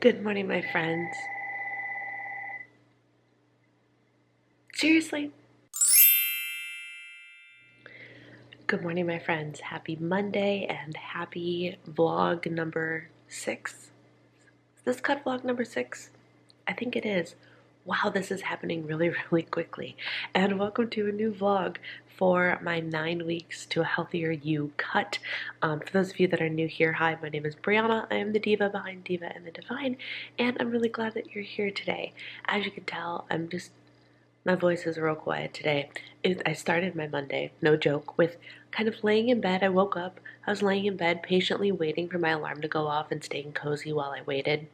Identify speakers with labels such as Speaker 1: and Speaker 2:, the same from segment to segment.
Speaker 1: Good morning, my friends. Seriously? Good morning, my friends. Happy Monday and happy vlog number 6. Is this cut vlog number 6? I think it is. Wow, this is happening really, really quickly. And welcome to a new vlog for my 9 weeks to a healthier you cut. For those of you that are new here, hi, my name is Brianna. I am the diva behind Diva and the Divine, and I'm really glad that you're here today. As you can tell, my voice is real quiet today. I started my Monday, no joke, with kind of laying in bed. I woke up, I was laying in bed patiently waiting for my alarm to go off and staying cozy while I waited,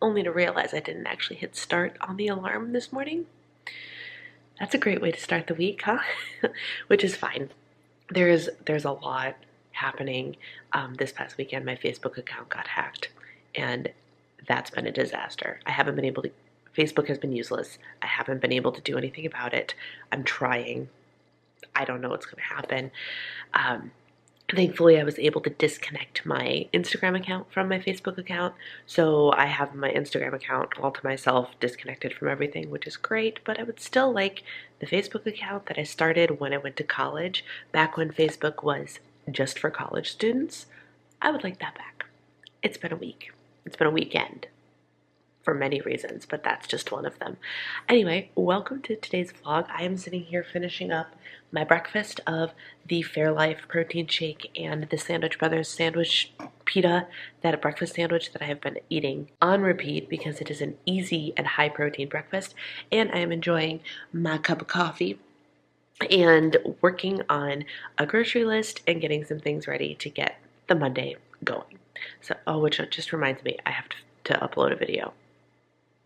Speaker 1: only to realize I didn't actually hit start on the alarm this morning. That's a great way to start the week, huh? Which is fine. There's a lot happening. This past weekend, my Facebook account got hacked, and that's been a disaster. Facebook has been useless. I haven't been able to do anything about it. I'm trying. I don't know what's going to happen. Thankfully, I was able to disconnect my Instagram account from my Facebook account. So I have my Instagram account all to myself, disconnected from everything, which is great. But I would still like the Facebook account that I started when I went to college, back when Facebook was just for college students. I would like that back. It's been a week. It's been a weekend. For many reasons, but that's just one of them. Anyway, welcome to today's vlog. I am sitting here finishing up my breakfast of the Fairlife protein shake and the Sandwich Brothers sandwich pita, that breakfast sandwich that I have been eating on repeat because it is an easy and high protein breakfast, and I am enjoying my cup of coffee and working on a grocery list and getting some things ready to get the Monday going. So, which just reminds me, I have to upload a video.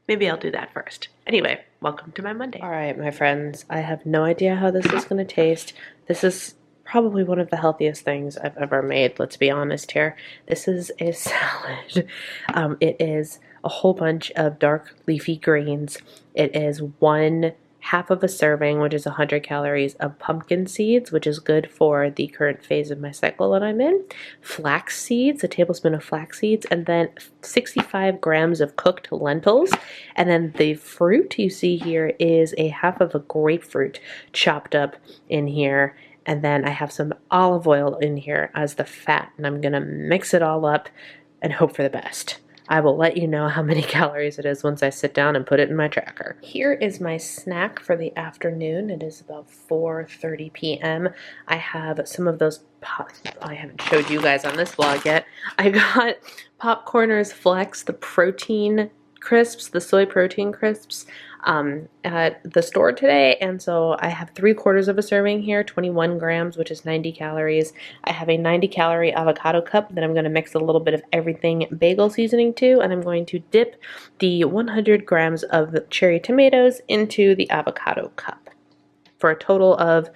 Speaker 1: Maybe I'll do that first. Anyway, welcome to my Monday. All right, my friends, I have no idea how this is going to taste. This is probably one of the healthiest things I've ever made, let's be honest here. This is a salad. It is a whole bunch of dark leafy greens. It is 1/2 of a serving, which is 100 calories, of pumpkin seeds, which is good for the current phase of my cycle that I'm in. Flax seeds, a tablespoon of flax seeds, and then 65 grams of cooked lentils. And then the fruit you see here is 1/2 of a grapefruit chopped up in here. And then I have some olive oil in here as the fat, and I'm gonna mix it all up and hope for the best. I will let you know how many calories it is once I sit down and put it in my tracker. Here is my snack for the afternoon. It is about 4:30 p.m. I have some of those I haven't showed you guys on this vlog yet. I got Popcorners Flex, the protein crisps, the soy protein crisps, at the store today, and so I have 3/4 of a serving here, 21 grams, which is 90 calories. I have a 90-calorie avocado cup that I'm going to mix a little bit of everything bagel seasoning to, and I'm going to dip the 100 grams of cherry tomatoes into the avocado cup for a total of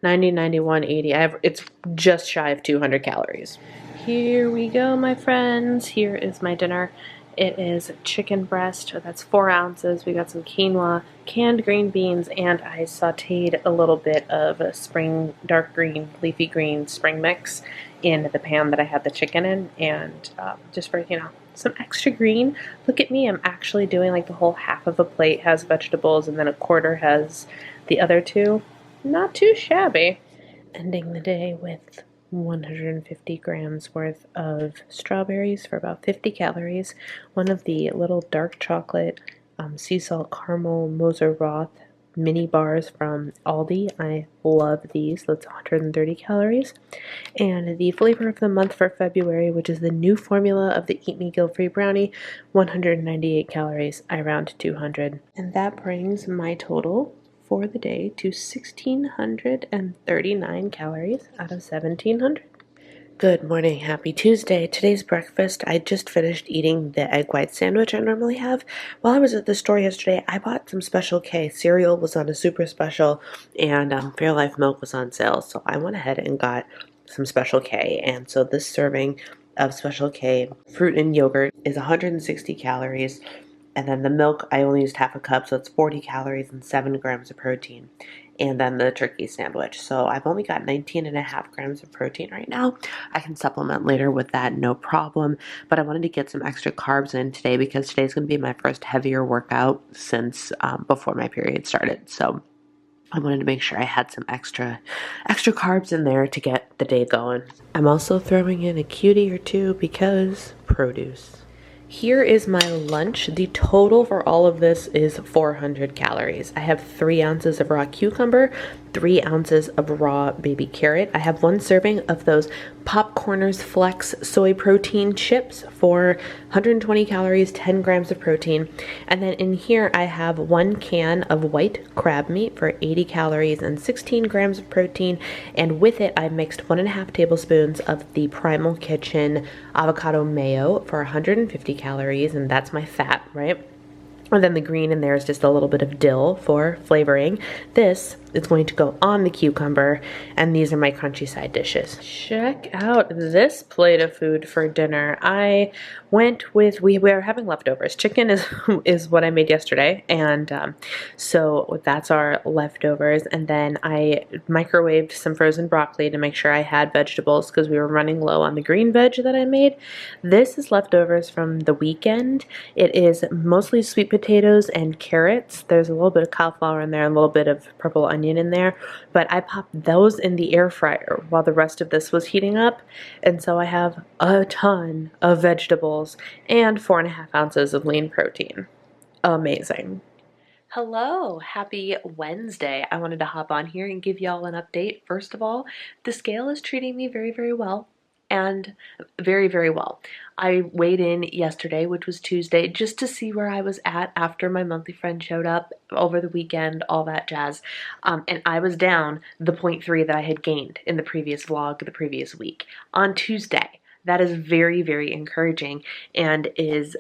Speaker 1: 90, 91, 80. It's just shy of 200 calories. Here we go, my friends. Here is my dinner. It is chicken breast, that's 4 ounces. We got some quinoa, canned green beans, and I sauteed a little bit of spring dark green, leafy green spring mix in the pan that I had the chicken in, and just for, some extra green. Look at me, I'm actually doing like the whole 1/2 of a plate has vegetables, and then 1/4 has the other 2. Not too shabby. Ending the day with 150 grams worth of strawberries for about 50 calories. One of the little dark chocolate sea salt caramel Moser Roth mini bars from Aldi. I love these. That's 130 calories. And the flavor of the month for February, which is the new formula of the Eat Me Guilt-Free brownie, 198 calories. I round to 200. And that brings my total for the day to 1,639 calories out of 1,700. Good morning, happy Tuesday. Today's breakfast, I just finished eating the egg white sandwich I normally have. While I was at the store yesterday, I bought some Special K. Cereal was on a super special, and Fairlife milk was on sale, so I went ahead and got some Special K. And so this serving of Special K fruit and yogurt is 160 calories. And then the milk, I only used 1/2 a cup, so it's 40 calories and 7 grams of protein. and then the turkey sandwich. So I've only got 19.5 grams of protein right now. I can supplement later with that, no problem. But I wanted to get some extra carbs in today because today's going to be my first heavier workout since before my period started. So I wanted to make sure I had some extra carbs in there to get the day going. I'm also throwing in a cutie or two because produce. Here is my lunch. The total for all of this is 400 calories. I have 3 ounces of raw cucumber, 3 ounces of raw baby carrot. I have 1 serving of those Popcorners Flex soy protein chips for 120 calories, 10 grams of protein. And then in here I have 1 can of white crab meat for 80 calories and 16 grams of protein. And with it I mixed 1.5 tablespoons of the Primal Kitchen avocado mayo for 150 calories, and that's my fat, right? And then the green in there is just a little bit of dill for flavoring. This is going to go on the cucumber, and these are my crunchy side dishes. Check out this plate of food for dinner. I went with, we are having leftovers. Chicken is what I made yesterday, and so that's our leftovers. And then I microwaved some frozen broccoli to make sure I had vegetables because we were running low on the green veg that I made. This is leftovers from the weekend. It is mostly sweet potatoes and carrots. There's a little bit of cauliflower in there, and a little bit of purple onion in there, but I popped those in the air fryer while the rest of this was heating up, and so I have a ton of vegetables and 4.5 ounces of lean protein. Amazing. Hello, happy Wednesday. I wanted to hop on here and give y'all an update. First of all, the scale is treating me very, very well. And very, very well. I weighed in yesterday, which was Tuesday, just to see where I was at after my monthly friend showed up over the weekend, all that jazz. And I was down the 0.3 that I had gained in the previous vlog the previous week on Tuesday. That is very, very encouraging and is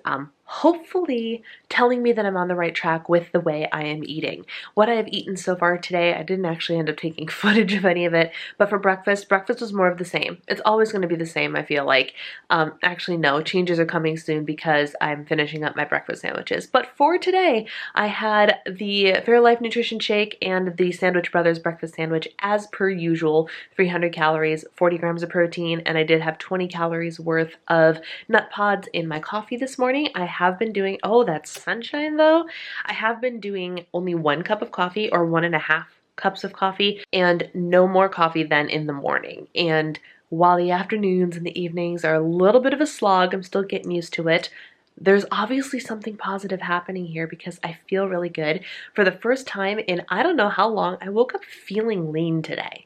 Speaker 1: hopefully telling me that I'm on the right track with the way I am eating. What I have eaten so far today, I didn't actually end up taking footage of any of it, but for breakfast was more of the same. It's always going to be the same, I feel like. Actually, no, changes are coming soon because I'm finishing up my breakfast sandwiches. But for today, I had the Fairlife Nutrition Shake and the Sandwich Brothers breakfast sandwich as per usual, 300 calories, 40 grams of protein, and I did have 20 calories worth of nut pods in my coffee this morning. I have been doing, oh, that's sunshine though. I have been doing only 1 cup of coffee or 1.5 cups of coffee and no more coffee than in the morning. And while the afternoons and the evenings are a little bit of a slog, I'm still getting used to it. There's obviously something positive happening here because I feel really good. For the first time in I don't know how long, I woke up feeling lean today.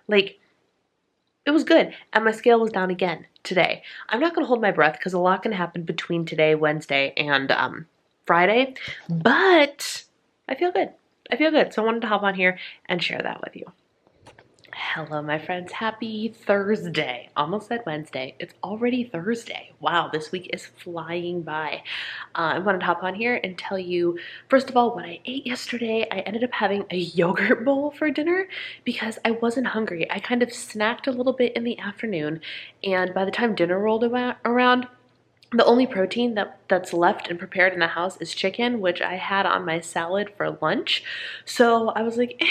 Speaker 1: Like, it was good, and my scale was down again today. I'm not going to hold my breath because a lot can happen between today, Wednesday, and Friday, but I feel good. I feel good, so I wanted to hop on here and share that with you. Hello, my friends. Happy Thursday. Almost said Wednesday. It's already Thursday. Wow, this week is flying by. I wanted to hop on here and tell you, first of all, what I ate yesterday. I ended up having a yogurt bowl for dinner because I wasn't hungry. I kind of snacked a little bit in the afternoon, and by the time dinner rolled around, the only protein that's left and prepared in the house is chicken, which I had on my salad for lunch. So I was like,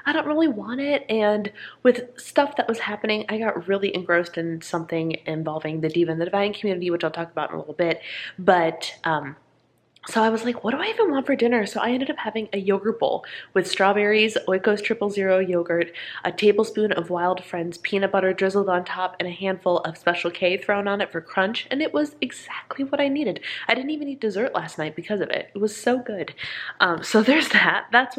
Speaker 1: I don't really want it. And with stuff that was happening, I got really engrossed in something involving the Diva and the Divine community, which I'll talk about in a little bit. But so I was like, what do I even want for dinner? So I ended up having a yogurt bowl with strawberries, Oikos 000 yogurt, a tablespoon of Wild Friends peanut butter drizzled on top, and a handful of Special K thrown on it for crunch. And it was exactly what I needed. I didn't even eat dessert last night because of it. It was so good. So there's that. That's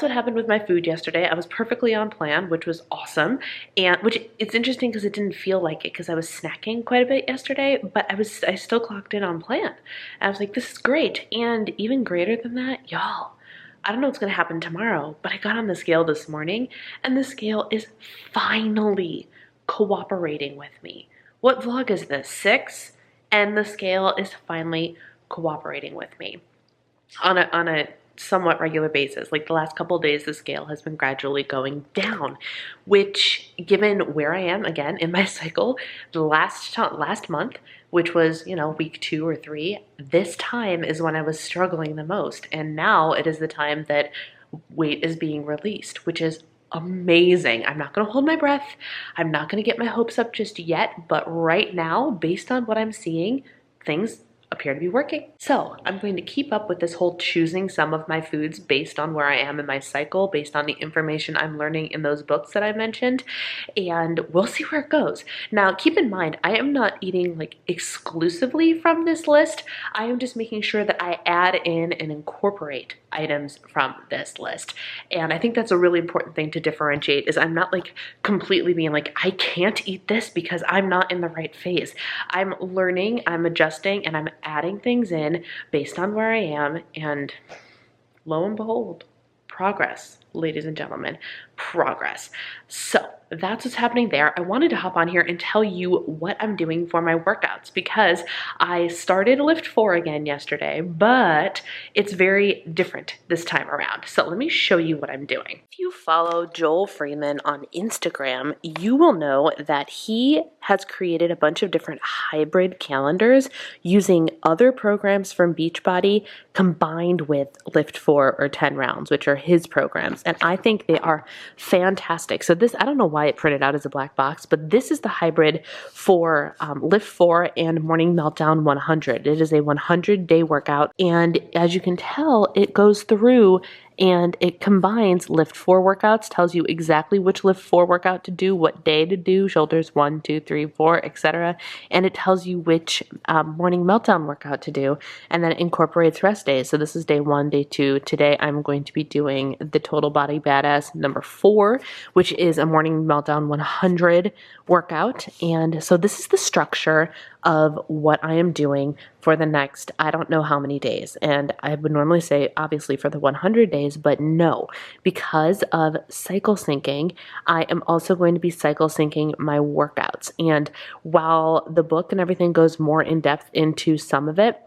Speaker 1: what happened with my food yesterday. I was perfectly on plan, which was awesome. And which it's interesting because it didn't feel like it because I was snacking quite a bit yesterday, but I still clocked in on plan. And I was like, this is great. And even greater than that, y'all, I don't know what's going to happen tomorrow, but I got on the scale this morning and the scale is finally cooperating with me. What vlog is this? 6? And the scale is finally cooperating with me on a somewhat regular basis. Like the last couple of days, the scale has been gradually going down, which given where I am again in my cycle, the last month, which was, week 2 or 3, this time is when I was struggling the most. And now it is the time that weight is being released, which is amazing. I'm not going to hold my breath. I'm not going to get my hopes up just yet, but right now, based on what I'm seeing, things appear to be working. So I'm going to keep up with this whole choosing some of my foods based on where I am in my cycle, based on the information I'm learning in those books that I mentioned, and we'll see where it goes. Now, keep in mind, I am not eating like exclusively from this list. I am just making sure that I add in and incorporate items from this list. And I think that's a really important thing to differentiate, is I'm not like completely being like, I can't eat this because I'm not in the right phase. I'm learning, I'm adjusting, and I'm adding things in based on where I am, and lo and behold, progress, ladies and gentlemen, progress. So that's what's happening there. I wanted to hop on here and tell you what I'm doing for my workouts, because I started Lift 4 again yesterday, but it's very different this time around. So let me show you what I'm doing. If you follow Joel Freeman on Instagram, you will know that he has created a bunch of different hybrid calendars using other programs from Beachbody combined with Lift 4 or 10 rounds, which are his programs. And I think they are fantastic. So this, I don't know why it printed out as a black box, but this is the hybrid for Lift 4 and Morning Meltdown 100. It is a 100-day workout. And as you can tell, it goes through and it combines Lift 4 workouts, tells you exactly which Lift 4 workout to do, what day to do, shoulders 1, 2, 3, 4, etc. And it tells you which Morning Meltdown workout to do, and then it incorporates rest days. So this is day 1, day 2. Today I'm going to be doing the Total Body Badass number 4, which is a Morning Meltdown 100 workout. And so this is the structure of what I am doing for the next, I don't know how many days. And I would normally say, obviously, for the 100 days, but no, because of cycle syncing, I am also going to be cycle syncing my workouts. And while the book and everything goes more in depth into some of it,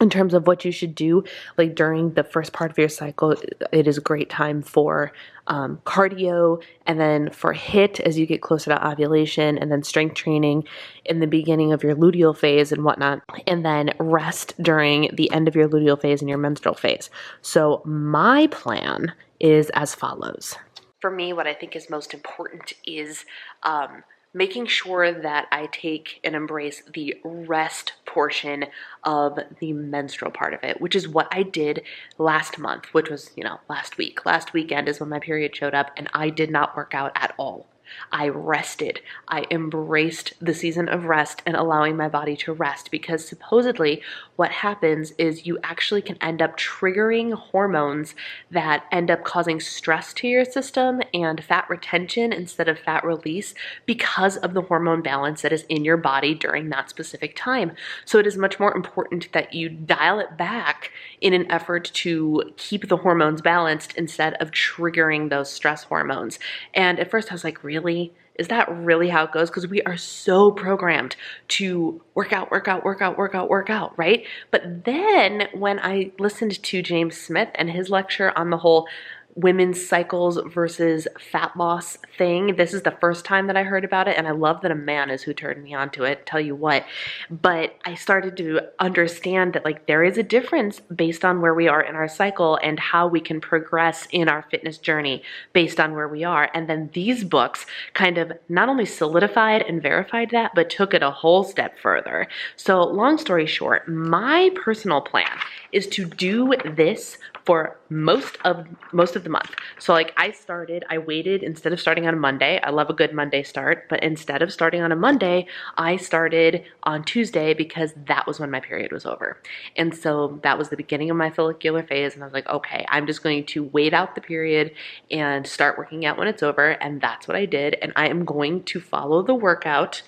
Speaker 1: in terms of what you should do, like during the first part of your cycle, it is a great time for cardio, and then for HIIT as you get closer to ovulation, and then strength training in the beginning of your luteal phase and whatnot, and then rest during the end of your luteal phase and your menstrual phase. So my plan is as follows. For me, what I think is most important is making sure that I take and embrace the rest portion of the menstrual part of it, which is what I did last month, which was, last week. Last weekend is when my period showed up, and I did not work out at all. I rested. I embraced the season of rest and allowing my body to rest, because supposedly what happens is you actually can end up triggering hormones that end up causing stress to your system and fat retention instead of fat release, because of the hormone balance that is in your body during that specific time. So it is much more important that you dial it back in an effort to keep the hormones balanced instead of triggering those stress hormones. And at first I was like, really? Is that really how it goes? Because we are so programmed to work out, right? But then when I listened to James Smith and his lecture on the whole women's cycles versus fat loss thing, this is the first time that I heard about it, and I love that a man is who turned me onto it, tell you what. But I started to understand that there is a difference based on where we are in our cycle and how we can progress in our fitness journey based on where we are. And then these books kind of not only solidified and verified that, but took it a whole step further. So long story short, my personal plan is to do this for most of the month. So I waited, instead of starting on a Monday, I love a good Monday start, but instead of starting on a Monday, I started on Tuesday because that was when my period was over. And so that was the beginning of my follicular phase, and I was like, okay, I'm just going to wait out the period and start working out when it's over, and that's what I did. And I am going to follow the workout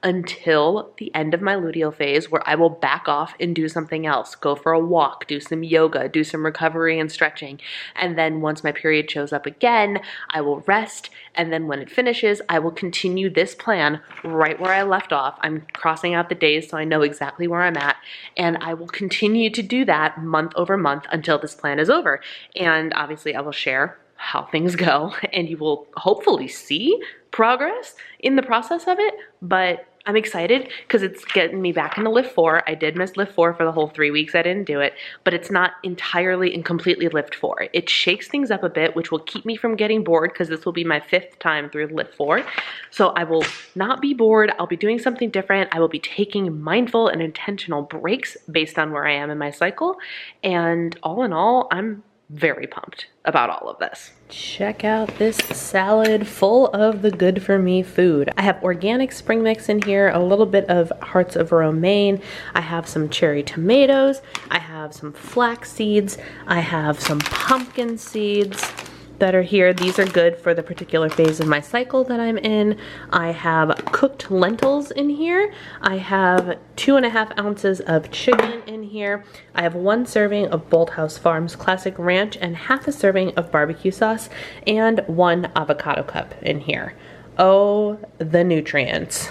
Speaker 1: until the end of my luteal phase, where I will back off and do something else, go for a walk, do some yoga, do some recovery and stretching. And then once my period shows up again, I will rest. And then when it finishes, I will continue this plan right where I left off. I'm crossing out the days so I know exactly where I'm at. And I will continue to do that month over month until this plan is over. And obviously I will share how things go, and you will hopefully see progress in the process of it. But I'm excited because it's getting me back into lift 4. I did miss lift 4 for the whole 3 weeks I didn't do it, but it's not entirely and completely lift 4. It shakes things up a bit, which will keep me from getting bored because this will be my 5th time through lift 4. So I will not be bored. I'll be doing something different. I will be taking mindful and intentional breaks based on where I am in my cycle. And all in all, I'm very pumped about all of this. Check out this salad full of the good for me food. I have organic spring mix in here, a little bit of hearts of romaine. I have some cherry tomatoes. I have some flax seeds. I have some pumpkin seeds that are here. These are good for the particular phase of my cycle that I'm in. I have cooked lentils in here. I have 2.5 ounces of chicken in here. I have 1 serving of Bolthouse Farms Classic Ranch and half a serving of barbecue sauce and 1 avocado cup in here. Oh, the nutrients.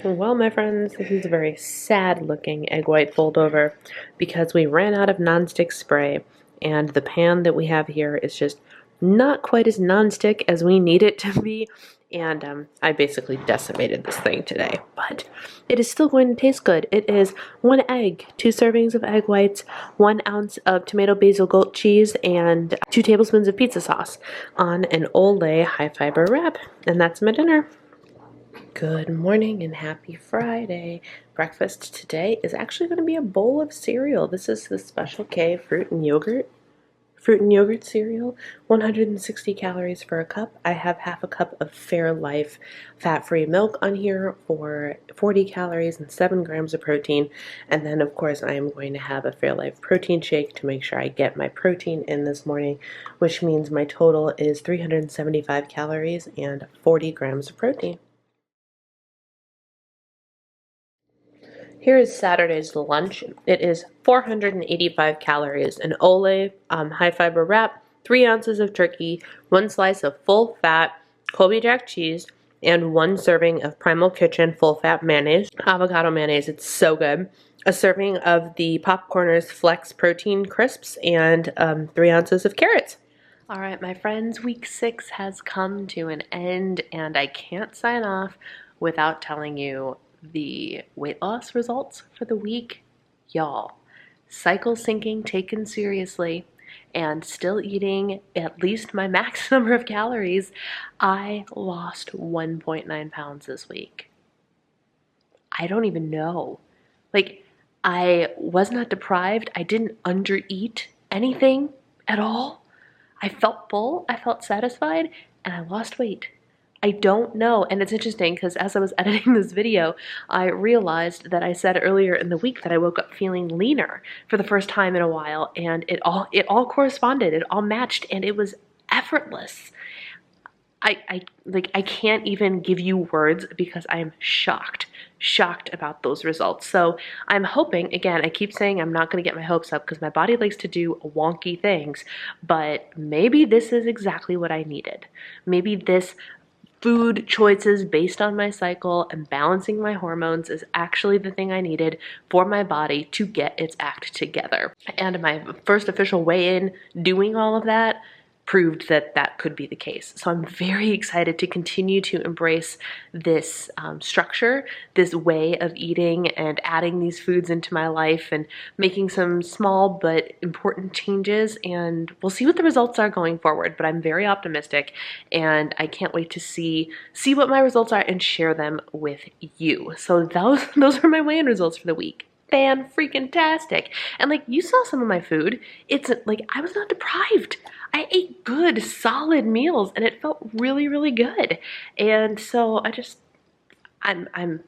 Speaker 1: Well, my friends, this is a very sad looking egg white fold over because we ran out of nonstick spray and the pan that we have here is just not quite as nonstick as we need it to be, and I basically decimated this thing today, but it is still going to taste good. It is 1 egg, 2 servings of egg whites, 1 ounce of tomato basil goat cheese, and 2 tablespoons of pizza sauce on an Olay high fiber wrap, and that's my dinner. Good morning and happy Friday. Breakfast today is actually going to be a bowl of cereal. This is the Special K fruit and yogurt cereal, 160 calories for a cup. I have half a cup of Fairlife fat-free milk on here for 40 calories and 7 grams of protein. And then, of course, I am going to have a Fairlife protein shake to make sure I get my protein in this morning, which means my total is 375 calories and 40 grams of protein. Here is Saturday's lunch. It is 485 calories, an Olay high fiber wrap, 3 ounces of turkey, 1 slice of full fat Colby Jack cheese, and 1 serving of Primal Kitchen full fat mayonnaise, avocado mayonnaise. It's so good. A serving of the Popcorners Flex protein crisps, and 3 ounces of carrots. All right, my friends, week 6 has come to an end, and I can't sign off without telling you the weight loss results for the week. Y'all, cycle syncing taken seriously and still eating at least my max number of calories, I lost 1.9 pounds this week. I don't even know. Like, I was not deprived. I didn't undereat anything at all. I felt full, I felt satisfied, and I lost weight. I don't know, and it's interesting because as I was editing this video, I realized that I said earlier in the week that I woke up feeling leaner for the first time in a while, and it all corresponded, it all matched, and it was effortless. I can't even give you words because I am shocked about those results. So I'm hoping, again, I keep saying I'm not going to get my hopes up because my body likes to do wonky things, but maybe this is exactly what I needed. Maybe this food choices based on my cycle and balancing my hormones is actually the thing I needed for my body to get its act together. And my first official weigh-in doing all of that proved that that could be the case. So I'm very excited to continue to embrace this structure, this way of eating and adding these foods into my life and making some small but important changes, and we'll see what the results are going forward, but I'm very optimistic and I can't wait to see what my results are and share them with you. So those are my weigh-in results for the week. Fan-freaking-tastic. And like, you saw some of my food. It's like, I was not deprived. I ate good, solid meals and it felt really, really good. And so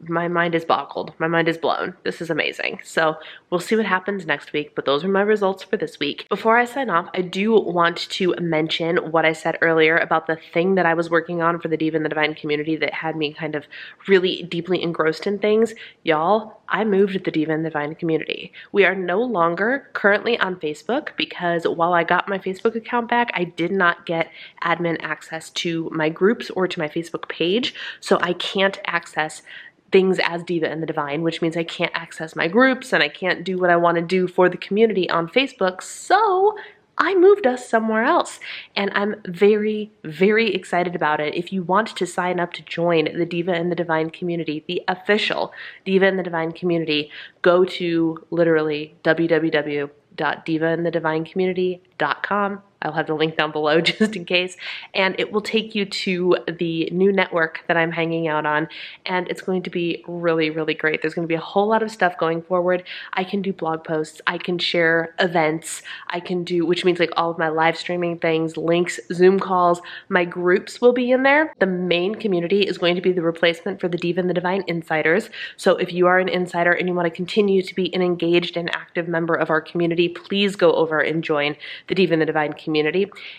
Speaker 1: my mind is boggled. My mind is blown. This is amazing. So we'll see what happens next week, but those are my results for this week. Before I sign off, I do want to mention what I said earlier about the thing that I was working on for the Diva and the Divine community that had me kind of really deeply engrossed in things. Y'all, I moved the Diva and the Divine community. We are no longer currently on Facebook because while I got my Facebook account back, I did not get admin access to my groups or to my Facebook page, so I can't access things as Diva and the Divine, which means I can't access my groups and I can't do what I want to do for the community on Facebook. So I moved us somewhere else, and I'm very, very excited about it. If you want to sign up to join the Diva and the Divine community, the official Diva and the Divine community, go to literally www.divaandthedivinecommunity.com. I'll have the link down below just in case, and it will take you to the new network that I'm hanging out on, and it's going to be really, really great. There's going to be a whole lot of stuff going forward. I can do blog posts, I can share events, I can do, which means like all of my live streaming things, links, Zoom calls, my groups will be in there. The main community is going to be the replacement for the Diva and the Divine Insiders. So if you are an insider and you want to continue to be an engaged and active member of our community, please go over and join the Diva and the Divine community.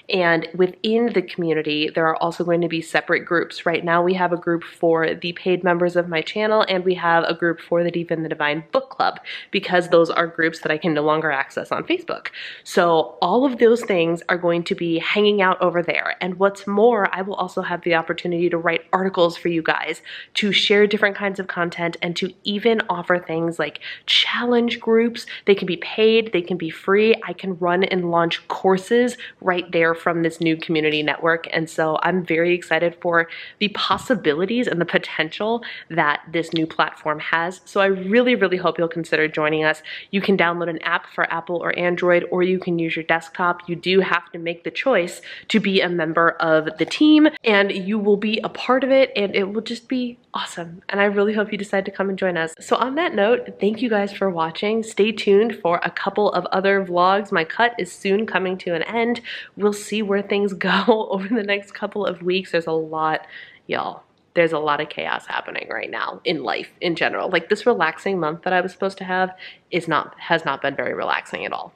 Speaker 1: And within the community, there are also going to be separate groups. Right now we have a group for the paid members of my channel, and we have a group for the Diva and the Divine book club, because those are groups that I can no longer access on Facebook. So all of those things are going to be hanging out over there. And what's more, I will also have the opportunity to write articles for you guys, to share different kinds of content, and to even offer things like challenge groups. They can be paid, they can be free. I can run and launch courses right there from this new community network. And so I'm very excited for the possibilities and the potential that this new platform has. So I really, really hope you'll consider joining us. You can download an app for Apple or Android, or you can use your desktop. You do have to make the choice to be a member of the team, and you will be a part of it, and it will just be awesome. And I really hope you decide to come and join us. So on that note, thank you guys for watching. Stay tuned for a couple of other vlogs. My cut is soon coming to an end. We'll see where things go over the next couple of weeks. There's a lot, y'all. There's a lot of chaos happening right now in life in general. Like this relaxing month that I was supposed to have has not been very relaxing at all.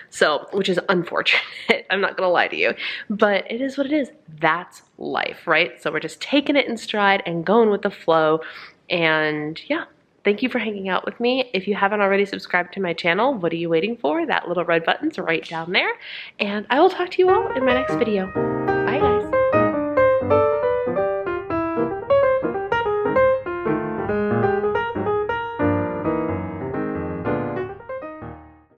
Speaker 1: So, which is unfortunate. I'm not gonna lie to you, but it is what it is. That's life, right? So we're just taking it in stride and going with the flow. And yeah, thank you for hanging out with me. If you haven't already subscribed to my channel, what are you waiting for? That little red button's right down there. And I will talk to you all in my next video.